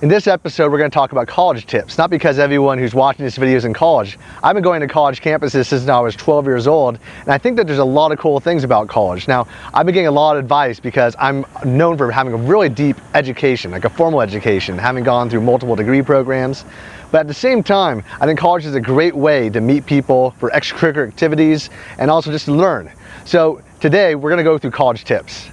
In this episode, we're going to talk about college tips, not because everyone who's watching this video is in college. I've been going to college campuses since I was 12 years old, and I think that there's a lot of cool things about college. Now, I've been getting a lot of advice because I'm known for having a really deep education, like a formal education, having gone through multiple degree programs. But at the same time, I think college is a great way to meet people for extracurricular activities and also just to learn. So today, we're going to go through college tips.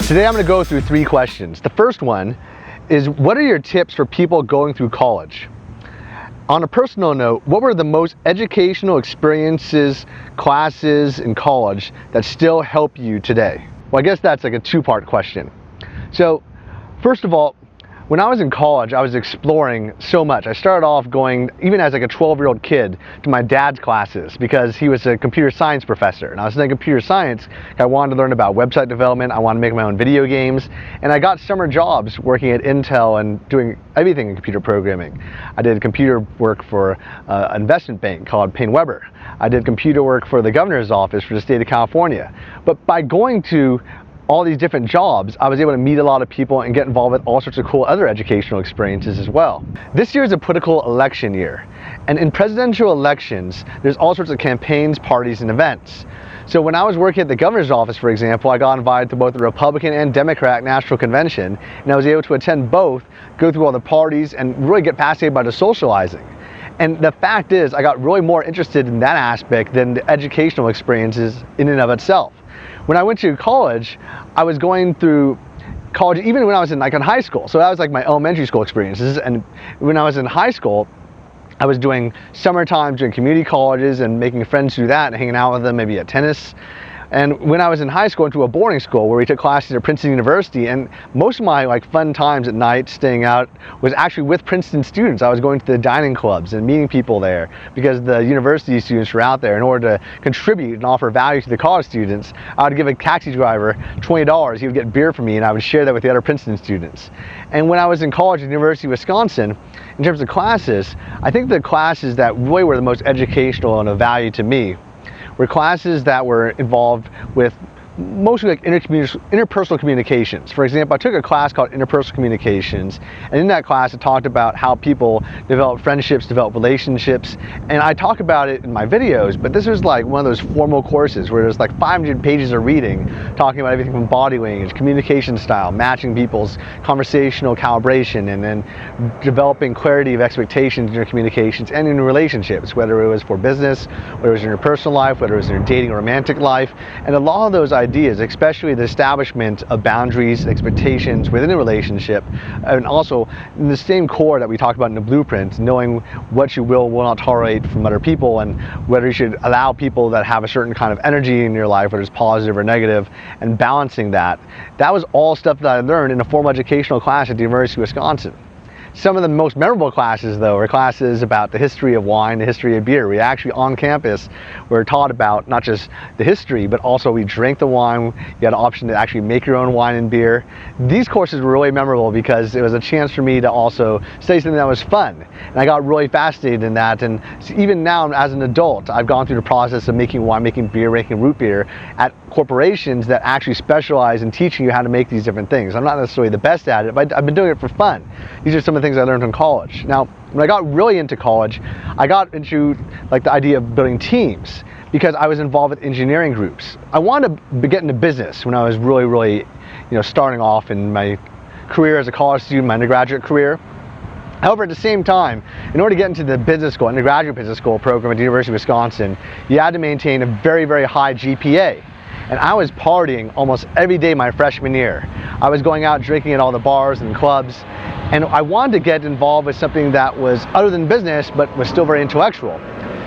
Today I'm going to go through three questions. The first one is, what are your tips for people going through college? On a personal note, what were the most educational experiences, classes in college that still help you today? Well, I guess that's like a two-part question. So, first of all, when I was in college, I was exploring so much. I started off going, even as like a 12-year-old kid, to my dad's classes because he was a computer science professor. And I was in computer science. I wanted to learn about website development. I wanted to make my own video games. And I got summer jobs working at Intel and doing everything in computer programming. I did computer work for an investment bank called PaineWebber. I did computer work for the governor's office for the state of California. But by going to all these different jobs, I was able to meet a lot of people and get involved with all sorts of cool other educational experiences as well. This year is a political election year, and in presidential elections, there's all sorts of campaigns, parties, and events. So when I was working at the governor's office, for example, I got invited to both the Republican and Democrat National Convention, and I was able to attend both, go through all the parties, and really get fascinated by the socializing. And the fact is, I got really more interested in that aspect than the educational experiences in and of itself. When I went to college, I was going through college even when I was in high school. So that was like my elementary school experiences. And when I was in high school, I was doing summertime doing community colleges and making friends through that and hanging out with them, maybe at tennis. And when I was in high school, I went to a boarding school where we took classes at Princeton University, and most of my fun times at night staying out was actually with Princeton students. I was going to the dining clubs and meeting people there because the university students were out there. In order to contribute and offer value to the college students, I would give a taxi driver $20. He would get beer for me, and I would share that with the other Princeton students. And when I was in college at the University of Wisconsin, in terms of classes, I think the classes that really were the most educational and of value to me were classes that were involved with mostly interpersonal communications. For example, I took a class called Interpersonal Communications, and in that class it talked about how people develop friendships, develop relationships, and I talk about it in my videos, but this was like one of those formal courses where there's like 500 pages of reading talking about everything from body language, communication style, matching people's conversational calibration, and then developing clarity of expectations in your communications and in relationships, whether it was for business, whether it was in your personal life, whether it was in your dating or romantic life. And a lot of those ideas, especially the establishment of boundaries, expectations within a relationship, and also in the same core that we talked about in the blueprint, knowing what you will not tolerate from other people and whether you should allow people that have a certain kind of energy in your life, whether it's positive or negative, and balancing that. That was all stuff that I learned in a formal educational class at the University of Wisconsin. Some of the most memorable classes, though, are classes about the history of wine, the history of beer. We actually, on campus, were taught about not just the history, but also we drank the wine. You had an option to actually make your own wine and beer. These courses were really memorable because it was a chance for me to also study something that was fun. And I got really fascinated in that. And even now, as an adult, I've gone through the process of making wine, making beer, making root beer at corporations that actually specialize in teaching you how to make these different things. I'm not necessarily the best at it, but I've been doing it for fun. These are some of the things I learned in college. Now, when I got really into college, I got into the idea of building teams because I was involved with engineering groups. I wanted to get into business when I was really, starting off in my career as a college student, my undergraduate career. However, at the same time, in order to get into the business school, undergraduate business school program at the University of Wisconsin, you had to maintain a very high GPA. And I was partying almost every day my freshman year. I was going out drinking at all the bars and clubs, and I wanted to get involved with something that was other than business, but was still very intellectual.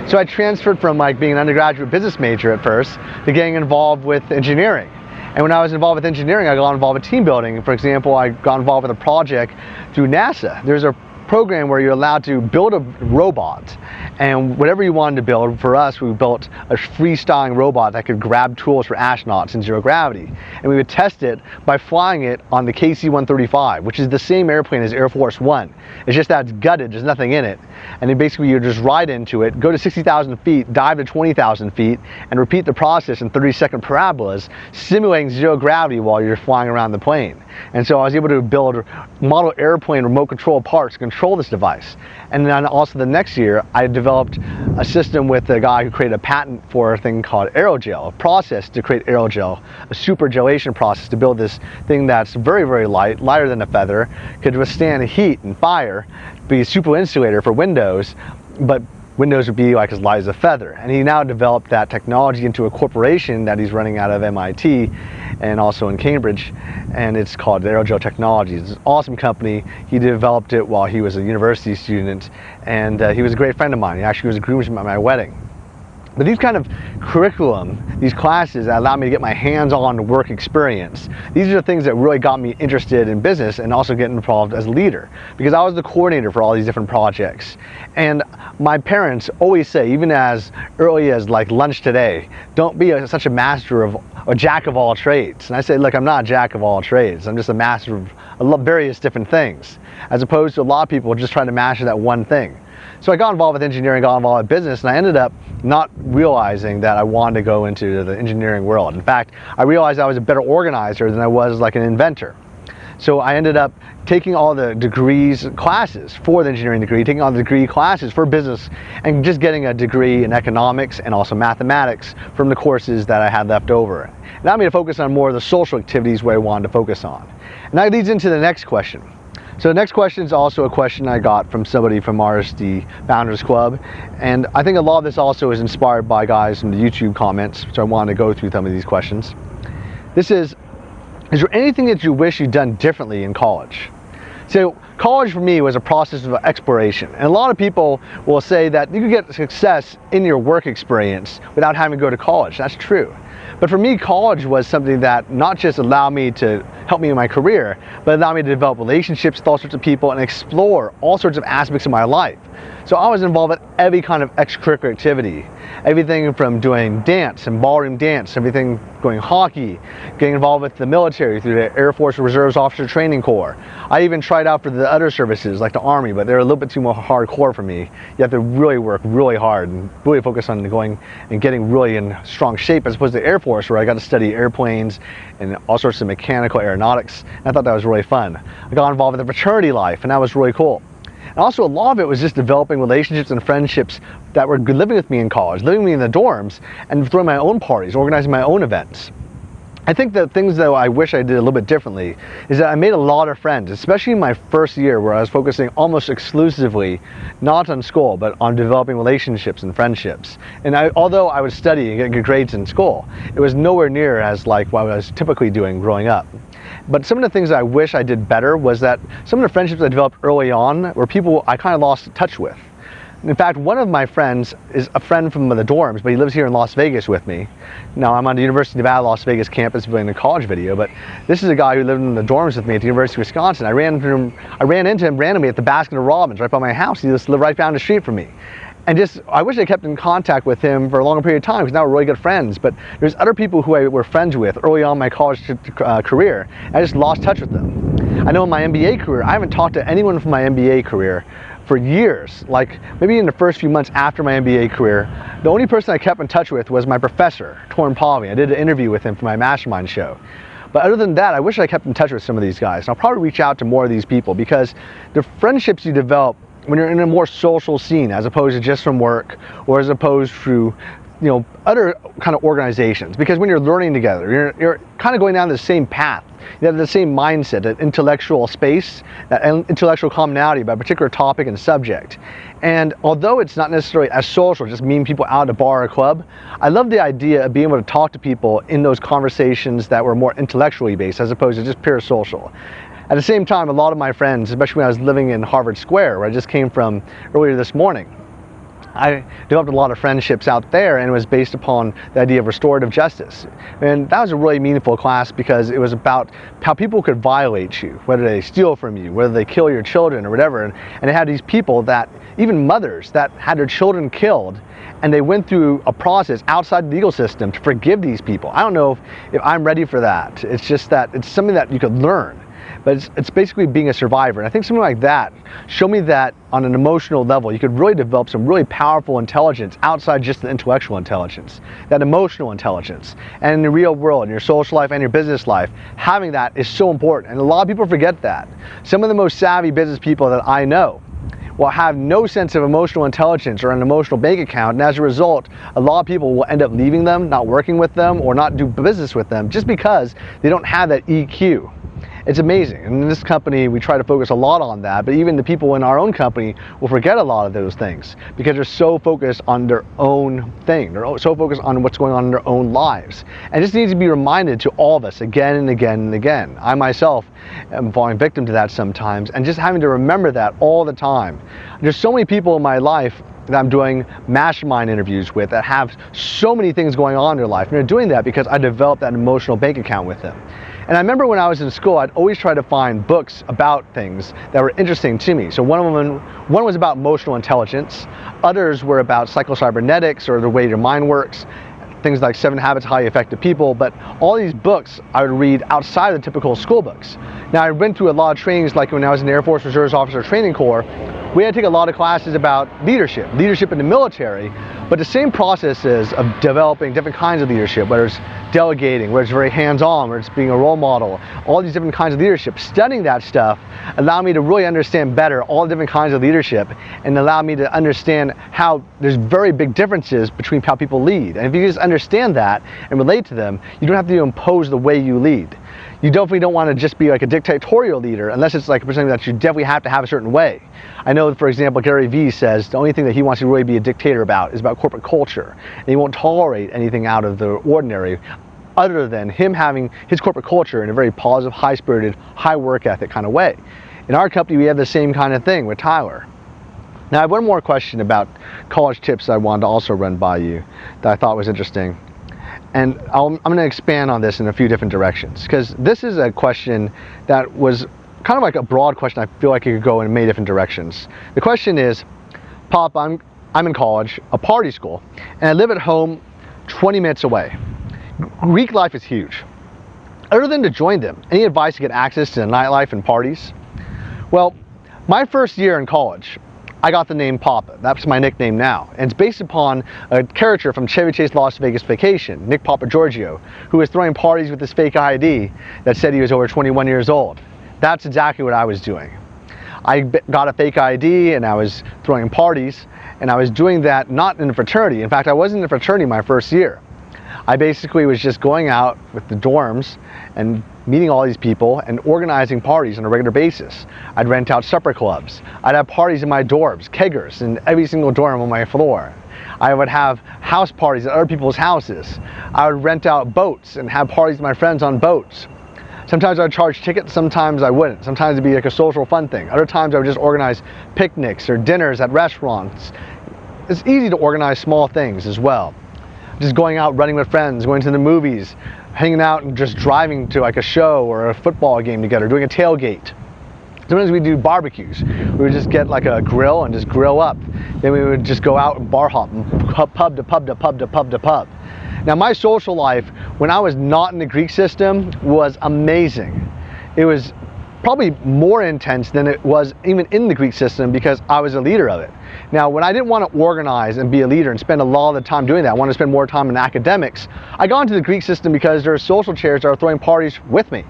So I transferred from being an undergraduate business major at first to getting involved with engineering. And when I was involved with engineering, I got involved with team building. For example, I got involved with a project through NASA. There's a program where you're allowed to build a robot, and whatever you wanted to build. For us, we built a freestyling robot that could grab tools for astronauts in zero gravity, and we would test it by flying it on the KC-135, which is the same airplane as Air Force One. It's just that it's gutted, there's nothing in it, and then basically you just ride into it, go to 60,000 feet, dive to 20,000 feet, and repeat the process in 30-second parabolas, simulating zero gravity while you're flying around the plane. And so I was able to build model airplane remote control parts to control this device. And then also the next year, I developed a system with a guy who created a patent for a thing called aerogel, a process to create aerogel, a super gelation process to build this thing that's very, very light, lighter than a feather, could withstand heat and fire, be a super insulator for windows, but windows would be like as light as a feather. And he now developed that technology into a corporation that he's running out of MIT and also in Cambridge, and it's called Aerogel Technologies. It's an awesome company. He developed it while he was a university student, and he was a great friend of mine. He actually was a groomsman at my wedding. But these kind of curriculum, these classes that allow me to get my hands-on work experience, these are the things that really got me interested in business and also getting involved as a leader, because I was the coordinator for all these different projects. And my parents always say, even as early as like lunch today, don't be such a master of, a jack of all trades. And I say, look, I'm not a jack of all trades. I'm just a master of various different things, as opposed to a lot of people just trying to master that one thing. So I got involved with engineering, got involved with business, and I ended up not realizing that I wanted to go into the engineering world. In fact, I realized I was a better organizer than I was like an inventor. So I ended up taking all the degrees classes for the engineering degree, taking all the degree classes for business, and just getting a degree in economics and also mathematics from the courses that I had left over. It allowed me to focus on more of the social activities where I wanted to focus on. And that leads into the next question. So the next question is also a question I got from somebody from RSD Founders Club, and I think a lot of this also is inspired by guys from the YouTube comments, so I wanted to go through some of these questions. This is there anything that you wish you'd done differently in college? So college for me was a process of exploration, and a lot of people will say that you can get success in your work experience without having to go to college. That's true. But for me, college was something that not just allowed me to help me in my career, but allowed me to develop relationships with all sorts of people and explore all sorts of aspects of my life. So I was involved in every kind of extracurricular activity. Everything from doing dance and ballroom dance, everything going hockey, getting involved with the military through the Air Force Reserves Officer Training Corps. I even tried out for the other services like the Army, but they're a little bit too more hardcore for me. You have to really work really hard and really focus on going and getting really in strong shape, as opposed to the Air Force, where I got to study airplanes and all sorts of mechanical aeronautics. And I thought that was really fun. I got involved with the fraternity life, and that was really cool. And also a lot of it was just developing relationships and friendships that were living with me in college, living with me in the dorms, and throwing my own parties, organizing my own events. I think the things that I wish I did a little bit differently is that I made a lot of friends, especially in my first year, where I was focusing almost exclusively not on school, but on developing relationships and friendships. And although I was studying and getting good grades in school, it was nowhere near as like what I was typically doing growing up. But some of the things that I wish I did better was that some of the friendships I developed early on were people I kind of lost touch with. In fact, one of my friends is a friend from the dorms, but he lives here in Las Vegas with me. Now, I'm on the University of Nevada, Las Vegas campus doing a college video, but this is a guy who lived in the dorms with me at the University of Wisconsin. I ran into him randomly at the Baskin-Robbins right by my house. He just lived right down the street from me. And I wish I kept in contact with him for a longer period of time, because now we're really good friends. But there's other people who I were friends with early on in my college career, and I just lost touch with them. I know in my MBA career, I haven't talked to anyone from my MBA career for years. Like maybe in the first few months after my MBA career, the only person I kept in touch with was my professor, Torrin Polly. I did an interview with him for my mastermind show. But other than that, I wish I kept in touch with some of these guys. And I'll probably reach out to more of these people, because the friendships you develop when you're in a more social scene, as opposed to just from work, or as opposed to other kind of organizations, because when you're learning together, you're kind of going down the same path. You have the same mindset, that intellectual space, that intellectual commonality about a particular topic and subject. And although it's not necessarily as social, just meeting people out at a bar or club, I love the idea of being able to talk to people in those conversations that were more intellectually based, as opposed to just pure social. At the same time, a lot of my friends, especially when I was living in Harvard Square, where I just came from earlier this morning, I developed a lot of friendships out there, and it was based upon the idea of restorative justice. And that was a really meaningful class because it was about how people could violate you, whether they steal from you, whether they kill your children or whatever. And it had these people that, even mothers, that had their children killed, and they went through a process outside the legal system to forgive these people. I don't know if I'm ready for that. It's just that it's something that you could learn. But it's basically being a survivor. And I think something like that showed me that on an emotional level, you could really develop some really powerful intelligence outside just the intellectual intelligence, that emotional intelligence. And in the real world, in your social life and your business life, having that is so important. And a lot of people forget that. Some of the most savvy business people that I know will have no sense of emotional intelligence or an emotional bank account, and as a result, a lot of people will end up leaving them, not working with them, or not do business with them just because they don't have that EQ. It's amazing. And in this company, we try to focus a lot on that, but even the people in our own company will forget a lot of those things because they're so focused on their own thing. They're so focused on what's going on in their own lives. And it just needs to be reminded to all of us again and again and again. I myself am falling victim to that sometimes, and just having to remember that all the time. There's so many people in my life that I'm doing mastermind interviews with that have so many things going on in their life. And they're doing that because I developed that emotional bank account with them. And I remember when I was in school, I'd always try to find books about things that were interesting to me. So one was about emotional intelligence. Others were about psychocybernetics, or the way your mind works. Things like 7 Habits of Highly Effective People. But all these books I would read outside of the typical school books. Now, I went through a lot of trainings, like when I was in the Air Force Reserves Officer Training Corps. We had to take a lot of classes about leadership in the military, but the same processes of developing different kinds of leadership, whether it's delegating, whether it's very hands-on, whether it's being a role model, all these different kinds of leadership. Studying that stuff allowed me to really understand better all the different kinds of leadership, and allowed me to understand how there's very big differences between how people lead. And if you just understand that and relate to them, you don't have to impose the way you lead. You definitely don't want to just be like a dictatorial leader, unless it's like something that you definitely have to have a certain way. I know, for example, Gary Vee says the only thing that he wants to really be a dictator about is about corporate culture. And he won't tolerate anything out of the ordinary other than him having his corporate culture in a very positive, high-spirited, high work ethic kind of way. In our company, we have the same kind of thing with Tyler. Now, I have one more question about college tips I wanted to also run by you that I thought was interesting. And I'm going to expand on this in a few different directions, because this is a question that was kind of like a broad question. I feel like it could go in many different directions. The question is, Pop, I'm in college, a party school, and I live at home 20 minutes away. Greek life is huge. Other than to join them, any advice to get access to the nightlife and parties? Well, my first year in college, I got the name Papa. That's my nickname now. And it's based upon a character from Chevy Chase Las Vegas Vacation, Nick Papagiorgio, who was throwing parties with his fake ID that said he was over 21 years old. That's exactly what I was doing. I got a fake ID and I was throwing parties, and I was doing that not in a fraternity. In fact, I wasn't in a fraternity my first year. I basically was just going out with the dorms and meeting all these people and organizing parties on a regular basis. I'd rent out supper clubs. I'd have parties in my dorms, keggers in every single dorm on my floor. I would have house parties at other people's houses. I would rent out boats and have parties with my friends on boats. Sometimes I would charge tickets, sometimes I wouldn't. Sometimes it'd be like a social fun thing. Other times I would just organize picnics or dinners at restaurants. It's easy to organize small things as well. Just going out, running with friends, going to the movies, hanging out and just driving to like a show or a football game together, doing a tailgate. Sometimes we do barbecues. We would just get like a grill and just grill up. Then we would just go out and bar hop, and pub to pub to pub to pub to pub. Now, my social life when I was not in the Greek system was amazing. It was probably more intense than it was even in the Greek system because I was a leader of it. Now, when I didn't want to organize and be a leader and spend a lot of the time doing that, I wanted to spend more time in academics, I got into the Greek system because there are social chairs that are throwing parties with me.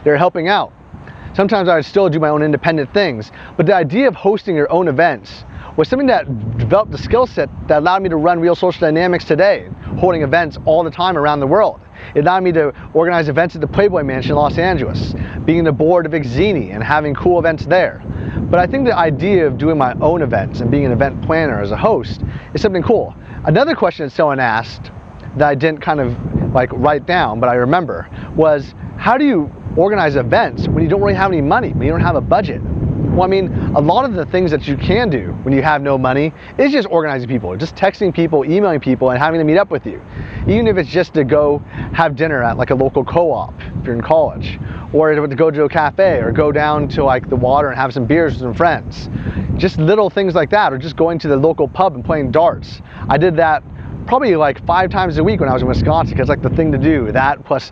They're helping out. Sometimes I would still do my own independent things, but the idea of hosting your own events was something that developed the skill set that allowed me to run Real Social Dynamics today, holding events all the time around the world. It allowed me to organize events at the Playboy Mansion in Los Angeles, being the board of Ixini and having cool events there. But I think the idea of doing my own events and being an event planner as a host is something cool. Another question that someone asked that I didn't kind of like write down, but I remember, was how do you organize events when you don't really have any money, when you don't have a budget? Well, I mean, a lot of the things that you can do when you have no money is just organizing people, just texting people, emailing people, and having them meet up with you. Even if it's just to go have dinner at like a local co-op if you're in college, or to go to a cafe, or go down to like the water and have some beers with some friends. Just little things like that, or just going to the local pub and playing darts. I did that probably like 5 times a week when I was in Wisconsin, because it's like the thing to do. That plus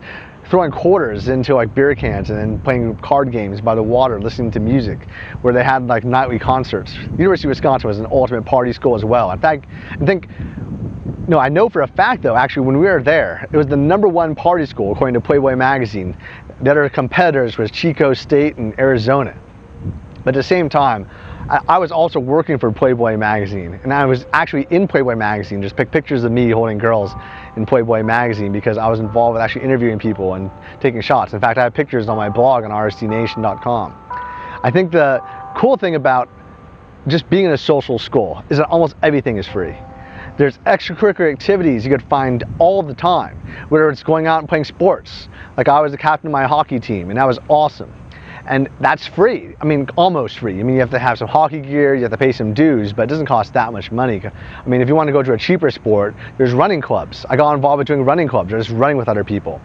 throwing quarters into like beer cans and then playing card games by the water, listening to music, where they had like nightly concerts. University of Wisconsin was an ultimate party school as well. In fact, I know for a fact though, actually, when we were there, it was the #1 party school according to Playboy magazine. The other competitors was Chico State and Arizona. But at the same time, I was also working for Playboy magazine, and I was actually in Playboy magazine, just pick pictures of me holding girls in Playboy magazine, because I was involved with actually interviewing people and taking shots. In fact, I have pictures on my blog on rsdnation.com. I think the cool thing about just being in a social school is that almost everything is free. There's extracurricular activities you could find all the time, whether it's going out and playing sports. Like I was the captain of my hockey team, and that was awesome. And that's free. I mean, almost free. I mean, you have to have some hockey gear, you have to pay some dues, but it doesn't cost that much money. I mean, if you want to go to a cheaper sport, there's running clubs. I got involved with doing running clubs, or just running with other people.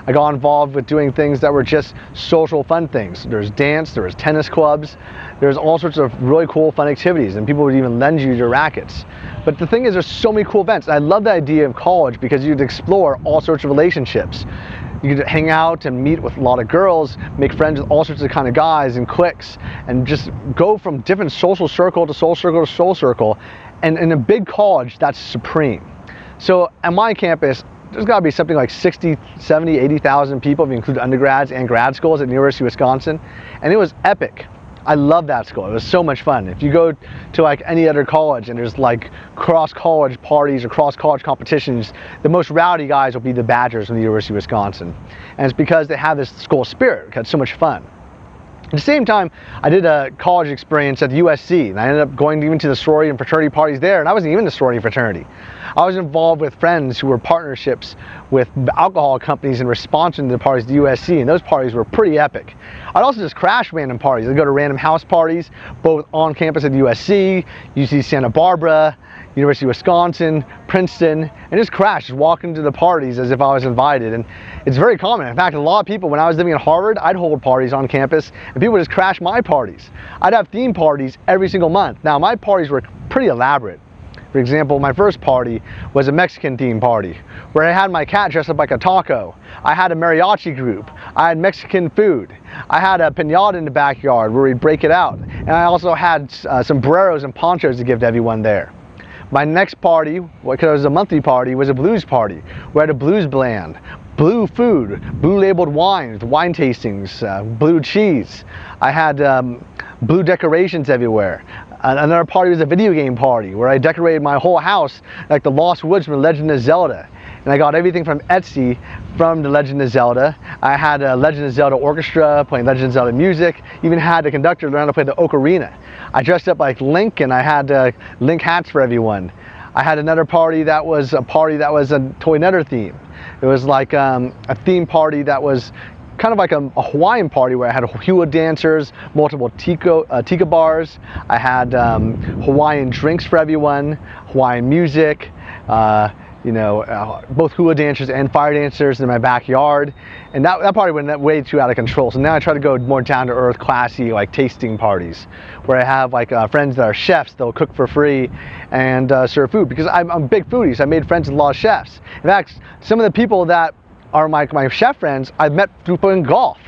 I got involved with doing things that were just social fun things. There's dance, there was tennis clubs, there's all sorts of really cool fun activities, and people would even lend you their rackets. But the thing is, there's so many cool events. I love the idea of college because you'd explore all sorts of relationships. You could hang out and meet with a lot of girls, make friends with all sorts of kind of guys and cliques, and just go from different social circle to social circle to social circle. And in a big college, that's supreme. So at my campus, there's got to be something like 60, 70, 80,000 people if you include undergrads and grad schools at the University of Wisconsin. And it was epic. I love that school. It was so much fun. If you go to like any other college and there's like cross-college parties or cross-college competitions, the most rowdy guys will be the Badgers from the University of Wisconsin. And it's because they have this school spirit. It's so much fun. At the same time, I did a college experience at USC, and I ended up going even to the sorority and fraternity parties there, and I wasn't even in the sorority fraternity. I was involved with friends who were partnerships with alcohol companies and were sponsoring the parties at USC, and those parties were pretty epic. I'd also just crash random parties. I'd go to random house parties, both on campus at USC, UC Santa Barbara, University of Wisconsin, Princeton, and just crash, just walk into the parties as if I was invited. And it's very common. In fact, a lot of people, when I was living at Harvard, I'd hold parties on campus, and people would just crash my parties. I'd have theme parties every single month. Now, my parties were pretty elaborate. For example, my first party was a Mexican theme party where I had my cat dressed up like a taco. I had a mariachi group. I had Mexican food. I had a piñata in the backyard where we'd break it out. And I also had sombreros and ponchos to give to everyone there. My next party, because it was a monthly party, was a blues party where I had a blues band, blue food, blue labeled wines, wine tastings, blue cheese. I had blue decorations everywhere. Another party was a video game party where I decorated my whole house like the Lost Woods from The Legend of Zelda. And I got everything from Etsy from The Legend of Zelda. I had a Legend of Zelda orchestra playing Legend of Zelda music. Even had a conductor learn how to play the ocarina. I dressed up like Link, and I had Link hats for everyone. I had another party that was a Toy Netter theme. It was like a theme party that was kind of like a Hawaiian party where I had hula dancers, multiple tika bars. I had Hawaiian drinks for everyone, Hawaiian music, both hula dancers and fire dancers in my backyard. And that party went way too out of control. So now I try to go more down to earth, classy, like tasting parties where I have like friends that are chefs. They'll cook for free and serve food, because I'm a big foodie, so I made friends with a lot of chefs. In fact, some of the people that are my chef friends I've met through playing golf.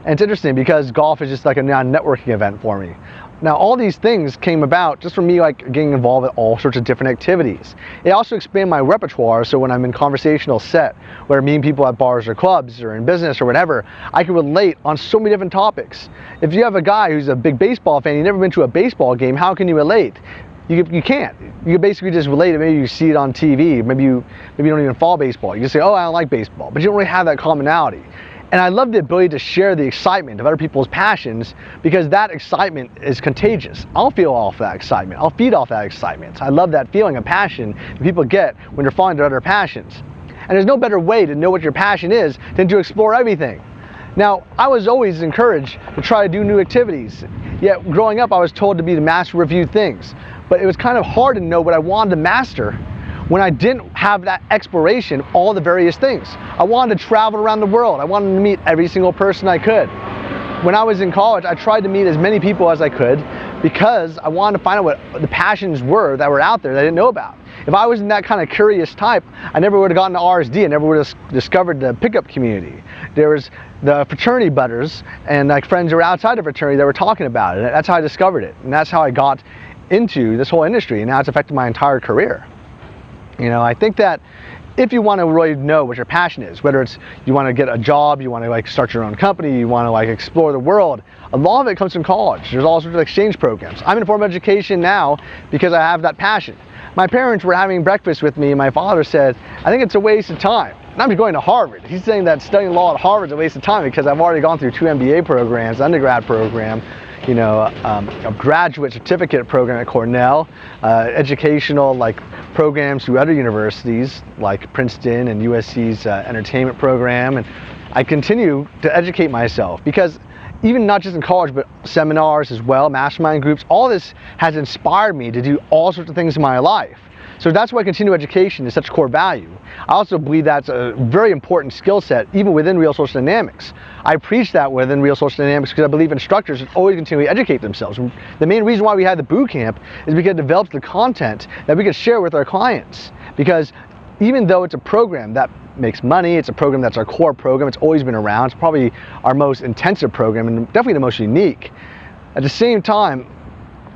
And it's interesting because golf is just like a networking event for me. Now, all these things came about just from me like getting involved with all sorts of different activities. It also expanded my repertoire, so when I'm in conversational set, where meeting people at bars or clubs or in business or whatever, I can relate on so many different topics. If you have a guy who's a big baseball fan, you've never been to a baseball game, how can you relate? You can't. You basically just relate it. Maybe you see it on TV. Maybe you don't even follow baseball. You just say, oh, I don't like baseball. But you don't really have that commonality. And I love the ability to share the excitement of other people's passions, because that excitement is contagious. I'll feel off that excitement. I'll feed off that excitement. I love that feeling of passion that people get when they're following their other passions. And there's no better way to know what your passion is than to explore everything. Now, I was always encouraged to try to do new activities. Yet growing up, I was told to be the master of few things. But it was kind of hard to know what I wanted to master when I didn't have that exploration of all the various things. I wanted to travel around the world. I wanted to meet every single person I could. When I was in college, I tried to meet as many people as I could because I wanted to find out what the passions were that were out there that I didn't know about. If I wasn't that kind of curious type, I never would have gotten to RSD. I never would have discovered the pickup community. There was the fraternity butters and like friends who were outside the fraternity that were talking about it. That's how I discovered it. And that's how I got into this whole industry. And now it's affected my entire career. You know, I think that if you want to really know what your passion is, whether it's you want to get a job, you want to like start your own company, you want to like explore the world, a lot of it comes from college. There's all sorts of exchange programs. I'm in formal education now because I have that passion. My parents were having breakfast with me and my father said, I think it's a waste of time. And I'm going to Harvard. He's saying that studying law at Harvard is a waste of time because I've already gone through 2 MBA programs, undergrad program, you know, a graduate certificate program at Cornell, educational like programs through other universities like Princeton and USC's entertainment program, and I continue to educate myself because even not just in college but seminars as well, mastermind groups, all this has inspired me to do all sorts of things in my life. So that's why continuing education is such core value. I also believe that's a very important skill set even within Real Social Dynamics. I preach that within Real Social Dynamics because I believe instructors should always continually educate themselves. The main reason why we have the boot camp is because it develops the content that we can share with our clients. Because even though it's a program that makes money, it's a program that's our core program, it's always been around, it's probably our most intensive program and definitely the most unique. At the same time,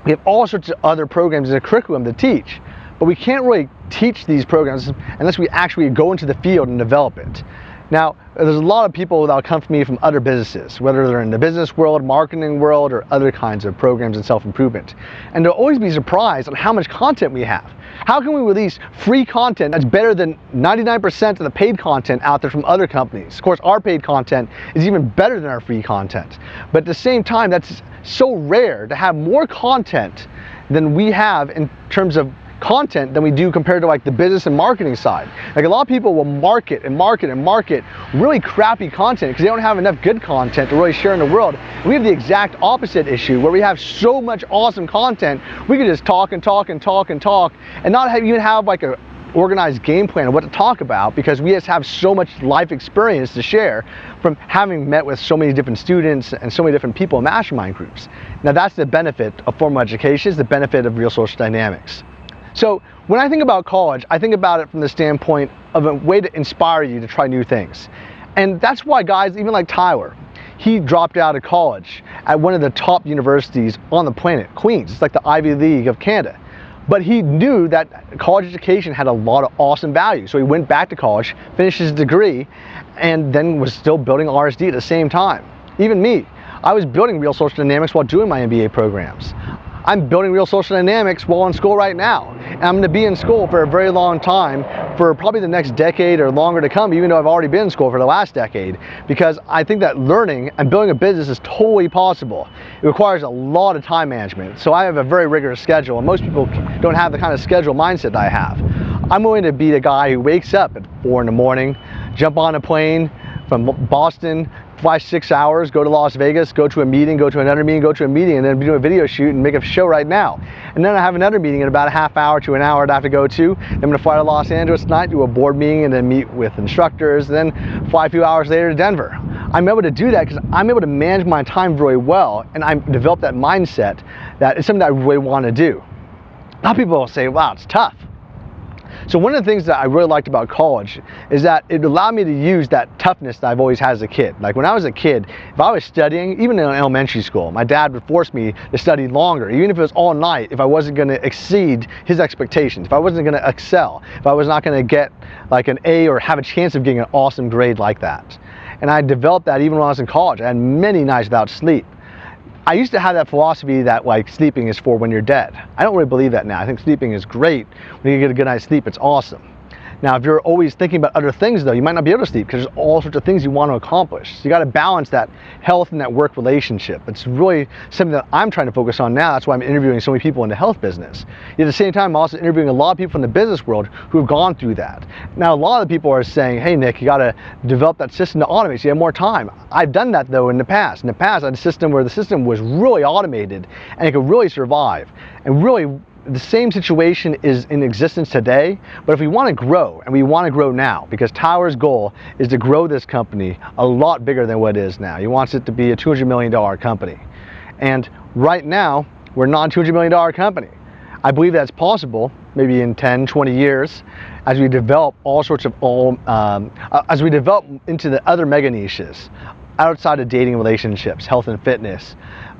we have all sorts of other programs in the curriculum to teach. But we can't really teach these programs unless we actually go into the field and develop it. Now, there's a lot of people that will come to me from other businesses, whether they're in the business world, marketing world, or other kinds of programs in self-improvement. And they'll always be surprised on how much content we have. How can we release free content that's better than 99% of the paid content out there from other companies? Of course, our paid content is even better than our free content. But at the same time, that's so rare to have more content than we have in terms of content than we do compared to like the business and marketing side. Like a lot of people will market and market and market really crappy content because they don't have enough good content to really share in the world. And we have the exact opposite issue where we have so much awesome content, we can just talk and talk and talk and talk and not even have like a organized game plan of what to talk about because we just have so much life experience to share from having met with so many different students and so many different people in mastermind groups. Now that's the benefit of formal education, is the benefit of Real Social Dynamics. So when I think about college, I think about it from the standpoint of a way to inspire you to try new things. And that's why guys, even like Tyler, he dropped out of college at one of the top universities on the planet, Queens. It's like the Ivy League of Canada. But he knew that college education had a lot of awesome value. So he went back to college, finished his degree, and then was still building RSD at the same time. Even me, I was building Real Social Dynamics while doing my MBA programs. I'm building Real Social Dynamics while in school right now. And I'm going to be in school for a very long time, for probably the next decade or longer to come, even though I've already been in school for the last decade, because I think that learning and building a business is totally possible. It requires a lot of time management. So I have a very rigorous schedule, and most people don't have the kind of schedule mindset that I have. I'm going to be the guy who wakes up at 4 in the morning, jump on a plane from Boston, fly 6 hours, go to Las Vegas, go to a meeting, go to another meeting, go to a meeting, and then do a video shoot and make a show right now. And then I have another meeting in about a half hour to an hour that I have to go to. Then I'm going to fly to Los Angeles tonight, do a board meeting, and then meet with instructors, then fly a few hours later to Denver. I'm able to do that because I'm able to manage my time very well, and I develop that mindset that it's something that I really want to do. A lot of people will say, wow, it's tough. So one of the things that I really liked about college is that it allowed me to use that toughness that I've always had as a kid. Like when I was a kid, if I was studying, even in elementary school, my dad would force me to study longer, even if it was all night, if I wasn't going to exceed his expectations, if I wasn't going to excel, if I was not going to get like an A or have a chance of getting an awesome grade like that. And I developed that even when I was in college. I had many nights without sleep. I used to have that philosophy that like sleeping is for when you're dead. I don't really believe that now. I think sleeping is great. When you get a good night's sleep, it's awesome. Now, if you're always thinking about other things though, you might not be able to sleep because there's all sorts of things you want to accomplish. So you got to balance that health and that work relationship. It's really something that I'm trying to focus on now. That's why I'm interviewing so many people in the health business. Yet at the same time, I'm also interviewing a lot of people in the business world who have gone through that. Now, a lot of the people are saying, hey Nick, you got to develop that system to automate so you have more time. I've done that though in the past. In the past, I had a system where the system was really automated and it could really survive. And really, the same situation is in existence today, but if we want to grow, and we want to grow now, because Tower's goal is to grow this company a lot bigger than what it is now. He wants it to be a $200 million company. And right now, we're not a $200 million company. I believe that's possible, maybe in 10, 20 years, as we develop all sorts of, as we develop into the other mega niches, outside of dating relationships, health and fitness,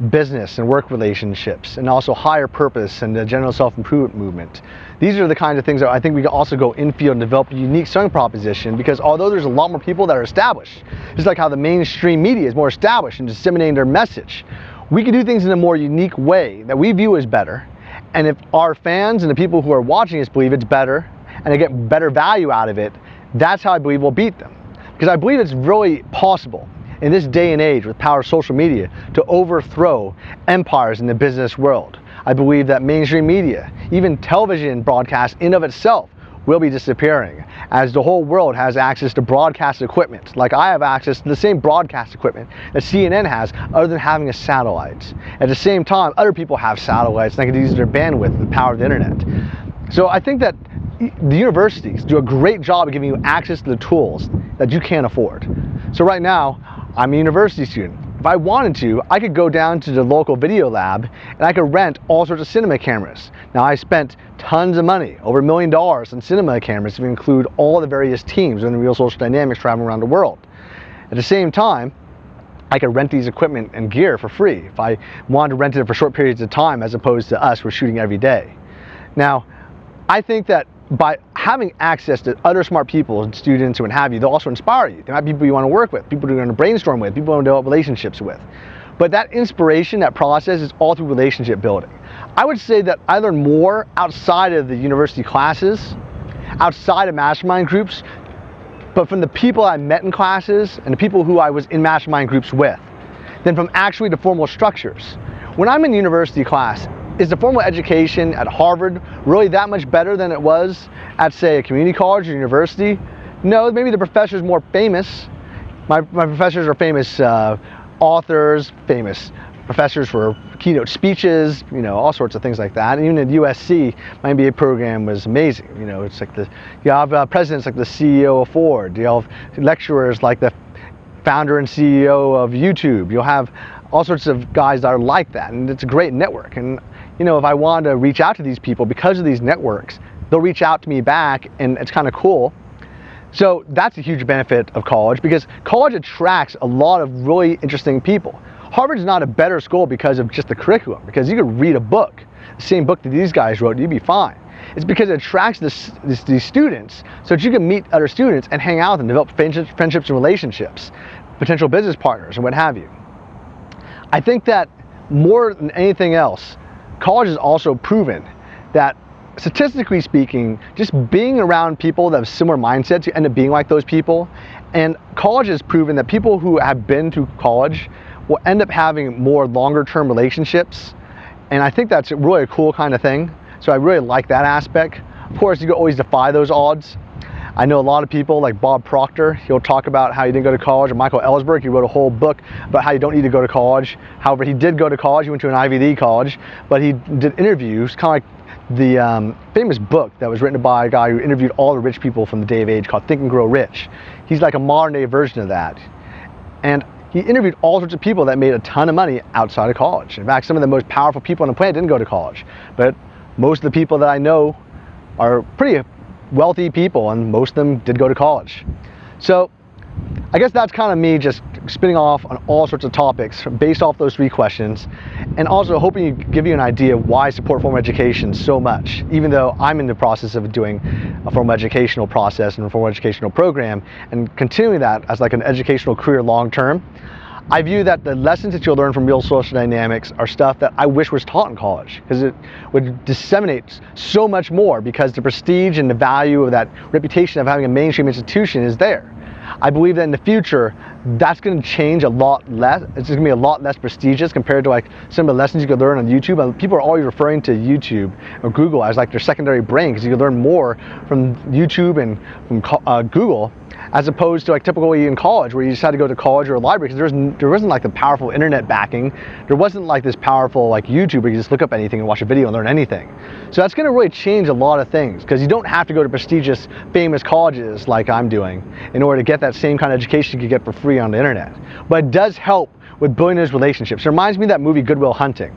business and work relationships, and also higher purpose and the general self-improvement movement. These are the kinds of things that I think we can also go in field and develop a unique selling proposition, because although there's a lot more people that are established, just like how the mainstream media is more established in disseminating their message, we can do things in a more unique way that we view as better. And if our fans and the people who are watching us believe it's better and they get better value out of it, that's how I believe we'll beat them. Because I believe it's really possible in this day and age with the power of social media to overthrow empires in the business world. I believe that mainstream media, even television broadcast in of itself, will be disappearing as the whole world has access to broadcast equipment. Like I have access to the same broadcast equipment that CNN has, other than having a satellite. At the same time, other people have satellites and they can use their bandwidth, the power of the internet. So I think that the universities do a great job of giving you access to the tools that you can't afford. So right now, I'm a university student. If I wanted to, I could go down to the local video lab and I could rent all sorts of cinema cameras. Now, I spent tons of money, over $1 million on cinema cameras to include all the various teams in the Real Social Dynamics traveling around the world. At the same time, I could rent these equipment and gear for free if I wanted to rent it for short periods of time, as opposed to us, we're shooting every day. Now, I think that by having access to other smart people and students and what have you, they'll also inspire you. They might be people you want to work with, people you want to brainstorm with, people you want to develop relationships with. But that inspiration, that process, is all through relationship building. I would say that I learn more outside of the university classes, outside of mastermind groups, but from the people I met in classes and the people who I was in mastermind groups with, than from actually the formal structures. When I'm in university class, is the formal education at Harvard really that much better than it was at, say, a community college or university? No, maybe the professors are more famous. My professors are famous authors, famous professors for keynote speeches, you know, all sorts of things like that. And even at USC, my MBA program was amazing. You know, it's like you have presidents like the CEO of Ford. You have lecturers like the founder and CEO of YouTube. You'll have all sorts of guys that are like that, and it's a great network. And you know, if I want to reach out to these people because of these networks, they'll reach out to me back, and it's kind of cool. So that's a huge benefit of college, because college attracts a lot of really interesting people. Harvard's not a better school because of just the curriculum, because you could read a book, the same book that these guys wrote, and you'd be fine. It's because it attracts these students so that you can meet other students and hang out with them, develop friendships and relationships, potential business partners, and what have you. I think that more than anything else, college has also proven that, statistically speaking, just being around people that have similar mindsets, you end up being like those people. And college has proven that people who have been through college will end up having more longer-term relationships. And I think that's really a cool kind of thing. So I really like that aspect. Of course, you can always defy those odds. I know a lot of people like Bob Proctor, he'll talk about how he didn't go to college, or Michael Ellsberg, he wrote a whole book about how you don't need to go to college. However, he did go to college, he went to an Ivy League college, but he did interviews, kind of like the famous book that was written by a guy who interviewed all the rich people from the day of age called Think and Grow Rich. He's like a modern day version of that. And he interviewed all sorts of people that made a ton of money outside of college. In fact, some of the most powerful people on the planet didn't go to college, but most of the people that I know are pretty wealthy people, and most of them did go to college. So I guess that's kind of me just spinning off on all sorts of topics based off those 3 questions, and also hoping to give you an idea of why I support formal education so much, even though I'm in the process of doing a formal educational process and a formal educational program and continuing that as like an educational career long term. I view that the lessons that you'll learn from real social dynamics are stuff that I wish was taught in college, because it would disseminate so much more, because the prestige and the value of that reputation of having a mainstream institution is there. I believe that in the future, that's going to change a lot less. It's going to be a lot less prestigious compared to like some of the lessons you could learn on YouTube. People are always referring to YouTube or Google as like their secondary brain, because you can learn more from YouTube and from Google, as opposed to like typically in college, where you just had to go to college or a library, because there wasn't like the powerful internet backing. There wasn't like this powerful like YouTube where you just look up anything and watch a video and learn anything. So that's going to really change a lot of things, because you don't have to go to prestigious, famous colleges like I'm doing in order to get that same kind of education you could get for free on the internet. But it does help with building those relationships. It reminds me of that movie Good Will Hunting,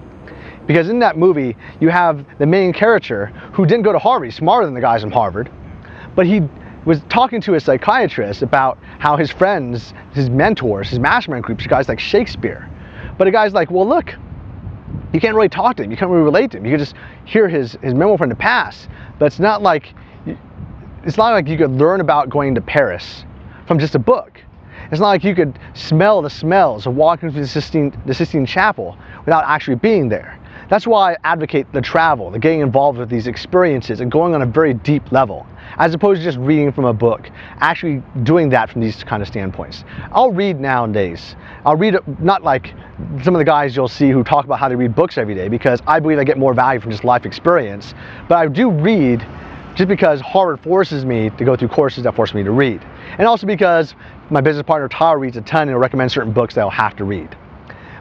because in that movie you have the main character who didn't go to Harvard. He's smarter than the guys from Harvard, but he was talking to a psychiatrist about how his friends, his mentors, his mastermind groups, guys like Shakespeare. But the guy's like, well, look, you can't really talk to him. You can't really relate to him. You can just hear his memo from the past. But it's not like you could learn about going to Paris from just a book. It's not like you could smell the smells of walking through the Sistine Chapel without actually being there. That's why I advocate the travel, the getting involved with these experiences and going on a very deep level, as opposed to just reading from a book, actually doing that from these kind of standpoints. I'll read nowadays. I'll read not like some of the guys you'll see who talk about how to read books every day, because I believe I get more value from just life experience, but I do read just because Harvard forces me to go through courses that force me to read. And also because my business partner Tyler reads a ton and will recommend certain books that I'll have to read.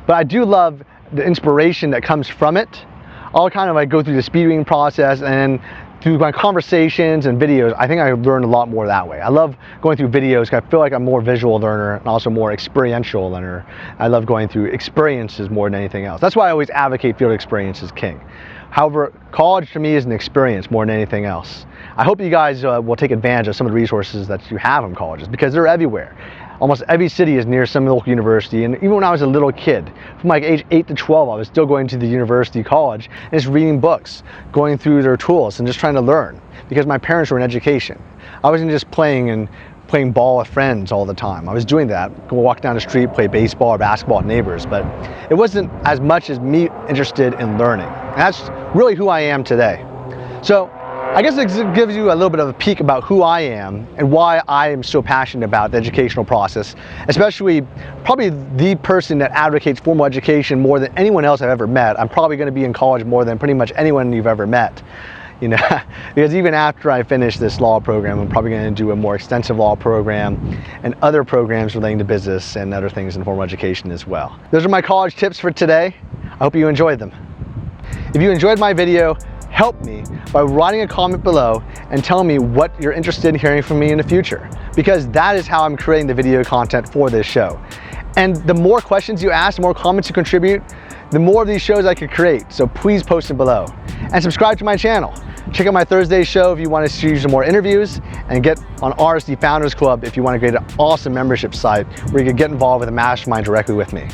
But I do love the inspiration that comes from it. I'll kind of like go through the speed reading process, and through my conversations and videos, I think I learned a lot more that way. I love going through videos because I feel like I'm more visual learner and also more experiential learner. I love going through experiences more than anything else. That's why I always advocate field experience is king. However, college to me is an experience more than anything else. I hope you guys will take advantage of some of the resources that you have in colleges, because they're everywhere. Almost every city is near some local university, and even when I was a little kid, from like age 8 to 12, I was still going to the university college and just reading books, going through their tools and just trying to learn, because my parents were in education. I wasn't just playing ball with friends all the time. I was doing that, go walk down the street, play baseball or basketball with neighbors, but it wasn't as much as me interested in learning. And that's really who I am today. So I guess it gives you a little bit of a peek about who I am and why I am so passionate about the educational process, especially probably the person that advocates formal education more than anyone else I've ever met. I'm probably going to be in college more than pretty much anyone you've ever met. You know, because even after I finish this law program, I'm probably going to do a more extensive law program and other programs relating to business and other things in formal education as well. Those are my college tips for today. I hope you enjoyed them. If you enjoyed my video, help me by writing a comment below and telling me what you're interested in hearing from me in the future, because that is how I'm creating the video content for this show. And the more questions you ask, the more comments you contribute, the more of these shows I could create. So please post them below and subscribe to my channel. Check out my Thursday show if you want to see some more interviews, and get on RSD Founders Club if you want to create an awesome membership site where you can get involved with a mastermind directly with me.